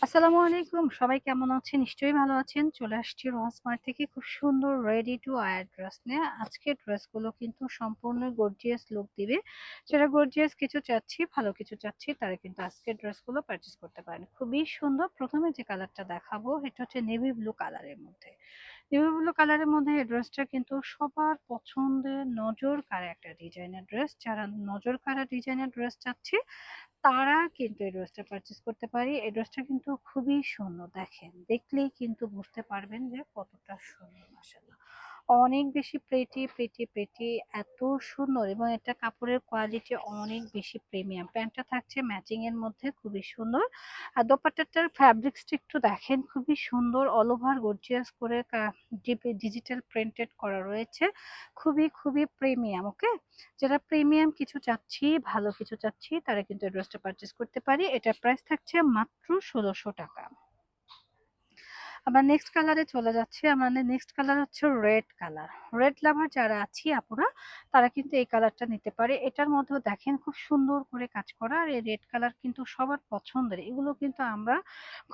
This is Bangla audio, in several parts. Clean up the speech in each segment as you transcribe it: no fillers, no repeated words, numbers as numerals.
আসসালামু আলাইকুম। সবাই কেমন আছেন? নিশ্চয়ই ভালো আছেন। চলে আসছি রোহান স্মার্ট থেকে খুব সুন্দর রেডি টু ওয়্যার ড্রেস নিয়ে। আজকের ড্রেসগুলো কিন্তু সম্পূর্ণ গর্জিয়াস লুক দিবে। যারা গর্জিয়াস কিছু চাচ্ছি, ভালো কিছু চাচ্ছি তারা কিন্তু আজকের ড্রেসগুলো পারচেজ করতে পারেন। খুবই সুন্দর। প্রথমে যে কালারটা দেখাবো এটা হচ্ছে নেভি ব্লু কালারের মধ্যে। নেভি ব্লু কালারের মধ্যে এই ড্রেসটা কিন্তু সবার পছন্দের নজর কাড়া একটা ডিজাইনের ড্রেস। যারা নজর কাড়া ডিজাইনের ড্রেস চাচ্ছে তারা কিন্তু এই ড্রেসটা পারচেজ করতে পারি। এই ড্রেসটা কিন্তু খুবই সুন্দর। দেখেন, দেখলেই কিন্তু বুঝতে পারবেন যে কতটা সুন্দর মাশাআল্লাহ। অনেক বেশি প্রিটি, প্রিটি, প্রিটি, এত সুন্দর এবং এটা কাপড়ের কোয়ালিটি অনেক বেশি প্রিমিয়াম। প্যান্টটা থাকছে ম্যাচিং এর মধ্যে খুবই সুন্দর। আর দোপাট্টাটার ফ্যাব্রিক্সটা একটু দেখেন খুবই সুন্দর। অল ওভার গর্জিয়াস করে ডিজিটাল প্রিন্টেড করা রয়েছে। খুবই, খুবই প্রিমিয়াম। ওকে? যারা প্রিমিয়াম কিছু চাচ্ছি, ভালো কিছু চাচ্ছি তারা কিন্তু এই ড্রেসটা পারচেজ করতে পারি। এটার প্রাইস থাকছে মাত্র ৳১৬০০। আবার নেক্সট কালারে চলে যাচ্ছি। আমাদের নেক্সট কালার হচ্ছে রেড কালার। রেড লাভার যারা আছি আপুরা তারা কিন্তু এই কালারটা নিতে পারে। এটার মধ্যেও দেখেন খুব সুন্দর করে কাজ করা। আর এই রেড কালার কিন্তু সবার পছন্দের। এগুলো কিন্তু আমরা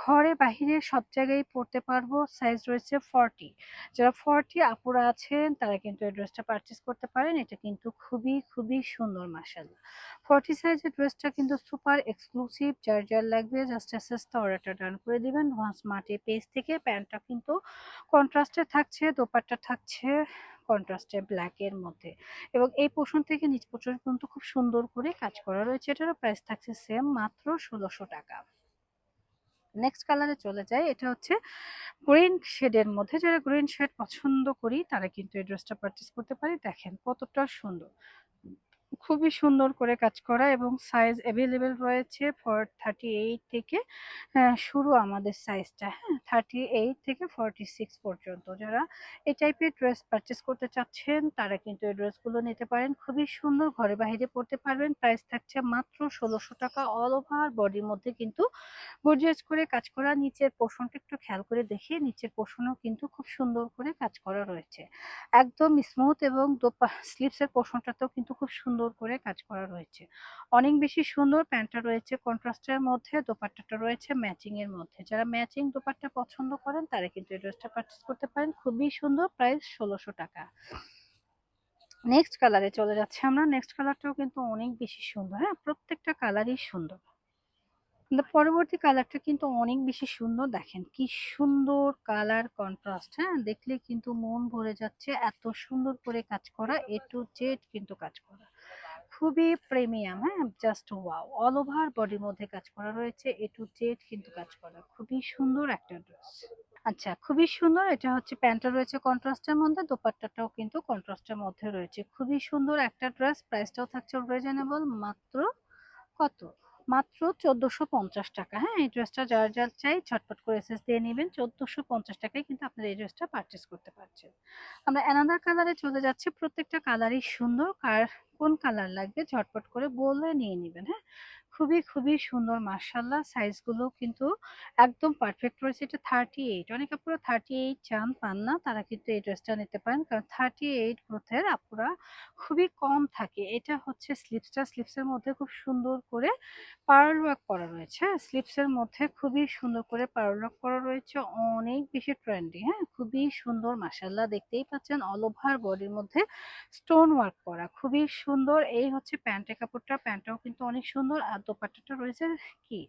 ঘরে বাহিরে সব জায়গায় পরতে পারবো। সাইজ রয়েছে 40। যারা 40 আপুরা আছেন তারা কিন্তু এই ড্রেসটা পারচেজ করতে পারেন। এটা কিন্তু খুবই, খুবই সুন্দর মাশাআল্লাহ। 40 সাইজের ড্রেসটা কিন্তু সুপার এক্সক্লুসিভ। যার লাগবে জাস্ট এসএসটা অর্ডারটা ডান করে দিবেন ওয়ান স্মার্টের পেজ থেকে। প্যান্টটা কিন্তু কন্ট্রাস্টে থাকছে, দোপাট্টা থাকছে কন্ট্রাস্টে ব্ল্যাক এর মধ্যে এবং এই পোর্শন থেকে নিচ পর্যন্ত খুব সুন্দর করে কাজ করা রয়েছে। এটারও প্রাইস থাকছে সেম মাত্র ৳১৬০০। নেক্সট কালারে চলে যায়। এটা হচ্ছে গ্রিন শেডের মধ্যে। যারা গ্রিন শেড পছন্দ করি তারা কিন্তু এই ড্রেসটা পারচেজ করতে পারি। দেখেন কতটা সুন্দর। খুবই সুন্দর করে কাজ করা এবং সাইজ এভেইলেবল রয়েছে ফর 38 থেকে শুরু আমাদের সাইজটা, হ্যাঁ? 38 থেকে 46 পর্যন্ত। যারা এই টাইপের ড্রেস পারচেজ করতে চাচ্ছেন তারা কিন্তু এই ড্রেসগুলো নিতে পারেন। খুবই সুন্দর, ঘরে বাহিরে পড়তে পারবেন। প্রাইস থাকছে মাত্র ৳১৬০০। অল ওভার বডির মধ্যে কিন্তু গর্জিয়াস করে কাজ করা। নিচের পোর্শনটা একটু খেয়াল করে দেখি। নিচের পোর্শনেও কিন্তু খুব সুন্দর করে কাজ করা রয়েছে। একদম স্মুথ এবং স্লিভস এর পোর্শনটাতেও কিন্তু খুব সুন্দর করে কাজ করা রয়েছে। অনেক বেশি সুন্দর। প্যান্টটা রয়েছে কন্ট্রাস্টের মধ্যে, দোপাট্টাটা রয়েছে ম্যাচিং এর মধ্যে। যারা ম্যাচিং দোপাট্টা পছন্দ করেন তারা কিন্তু এই ড্রেসটা পারচেজ করতে পারেন। খুবই সুন্দর। প্রাইস ৳১৬০০। নেক্সট কালারে চলে যাচ্ছি আমরা। নেক্সট কালারটাও কিন্তু অনেক বেশি সুন্দর, হ্যাঁ? প্রত্যেকটা কালারই সুন্দর। কিন্তু পরবর্তী কালারটা কিন্তু অনেক বেশি সুন্দর। দেখেন কি সুন্দর কালার কন্ট্রাস্ট, হ্যাঁ? দেখলে কিন্তু মন ভরে যাচ্ছে। এত সুন্দর করে কাজ করা, এ টু জেড কিন্তু কাজ করা। খুবই প্রিমিয়াম, হ্যাঁ? Just wow! অল ওভার বডির মধ্যে কাজ করা রয়েছে। এ টু জেড কিন্তু কাজ করা। খুবই সুন্দর একটা ড্রেস। আচ্ছা, খুবই সুন্দর। এটা হচ্ছে প্যান্টটা রয়েছে কন্ট্রাস্টের মধ্যে, দোপাট্টাটাও কিন্তু কন্ট্রাস্টের মধ্যে রয়েছে। খুবই সুন্দর একটা ড্রেস। প্রাইসটাও থাকছে রিজনেবল মাত্র কত? মাত্র ৳১৪৫০। হ্যাঁ? এই ড্রেসটা যার চাই ঝটপট করে এসএস দিয়ে নিবেন। ৳১৪৫০ কিন্তু আপনারা এই ড্রেসটা পারচেজ করতে পারছেন। আমরা অ্যানাদার কালারে চলে যাচ্ছি। প্রত্যেকটা কালারই সুন্দর। কার কোন কালার লাগবে ঝটপট করে বলে নিয়ে নিবেন, হ্যাঁ? খুবই, খুবই সুন্দর মাশাআল্লাহ। সাইজগুলো কিন্তু একদম পারফেক্ট রয়েছে। এটা 38। অনেক আপুরা 38 চান, পান না। তারা কিন্তু এই ড্রেসটা নিতে পারেন। কারণ 38 গ্রোথের আপুরা খুবই কম থাকে। এটা হচ্ছে স্লিভসটা। স্লিভসের মধ্যে খুব সুন্দর করে পার্ল ওয়ার্ক করা রয়েছে, হ্যাঁ? স্লিভসের মধ্যে খুবই সুন্দর করে পার্ল ওয়ার্ক করা রয়েছে। অনেক বেশি ট্রেন্ডি, হ্যাঁ? খুবই সুন্দর মাশাআল্লাহ। দেখতেই পাচ্ছেন অল ওভার বডির মধ্যে স্টোন ওয়ার্ক করা। খুবই সুন্দর। এই হচ্ছে প্যান্টের কাপড়টা। প্যান্টটাও কিন্তু অনেক সুন্দর। আর দোপাট্টাটা রয়েছে কি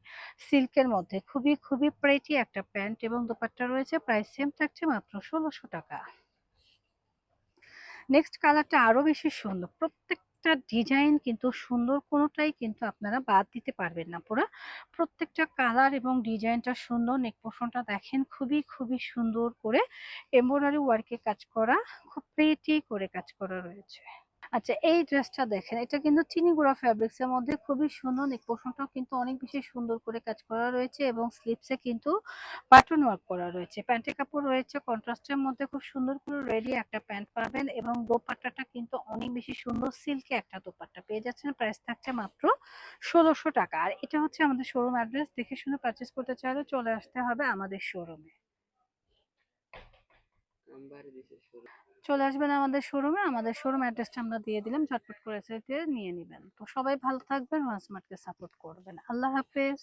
সিল্কের মধ্যে। খুবই, খুবই প্রিটি একটা প্যান্ট এবং দোপাট্টা রয়েছে। প্রাইস সেম থাকছে মাত্র ৳১৬০০। নেক্সট কালারটা আরো বেশি সুন্দর। প্রত্যেকটা ডিজাইন কিন্তু সুন্দর। কোনটাই কিন্তু আপনারা বাদ দিতে পারবেন না পুরা। প্রত্যেকটা কালার এবং ডিজাইনটা সুন্দর। নেক পোর্শনটা দেখেন খুবই, খুবই সুন্দর করে এমব্রয়ডারি ওয়ার্কে কাজ করা। খুব প্রিটি করে কাজ করা রয়েছে। আচ্ছা, এই ড্রেসটা দেখেন। এটা কিন্তু চিনি গুঁড়া ফেব্রিক্স এর মধ্যে খুবই সুন্দর। নেক পোর্শনটাও কিন্তু অনেক বেশি সুন্দর করে কাজ করা রয়েছে এবং স্লিভসে কিন্তু বাটন ওয়ার্ক করা রয়েছে। প্যান্টের কাপড় রয়েছে কন্ট্রাস্টের মধ্যে খুব সুন্দর করে রেডি একটা প্যান্ট পাবেন এবং দোপাট্টাটা কিন্তু অনেক বেশি সুন্দর। সিল্কে একটা দোপাট্টা পেয়ে যাচ্ছেন। প্রাইস থাকছে মাত্র ৳১৬০০। আর এটা হচ্ছে আমাদের শোরুম অ্যাড্রেস। দেখে শুনে পারচেজ করতে চাইলে চলে আসতে হবে আমাদের শোরুমে। চলে আসবেন আমাদের শোরুমে। আমাদের শোরুম অ্যাড্রেসটা আমরা দিয়ে দিলাম। ঝটপট করে এসে নিয়ে নিবেন। তো সবাই ভালো থাকবেন। ওয়ান্স মার্টকে সাপোর্ট করবেন। আল্লাহ হাফেজ।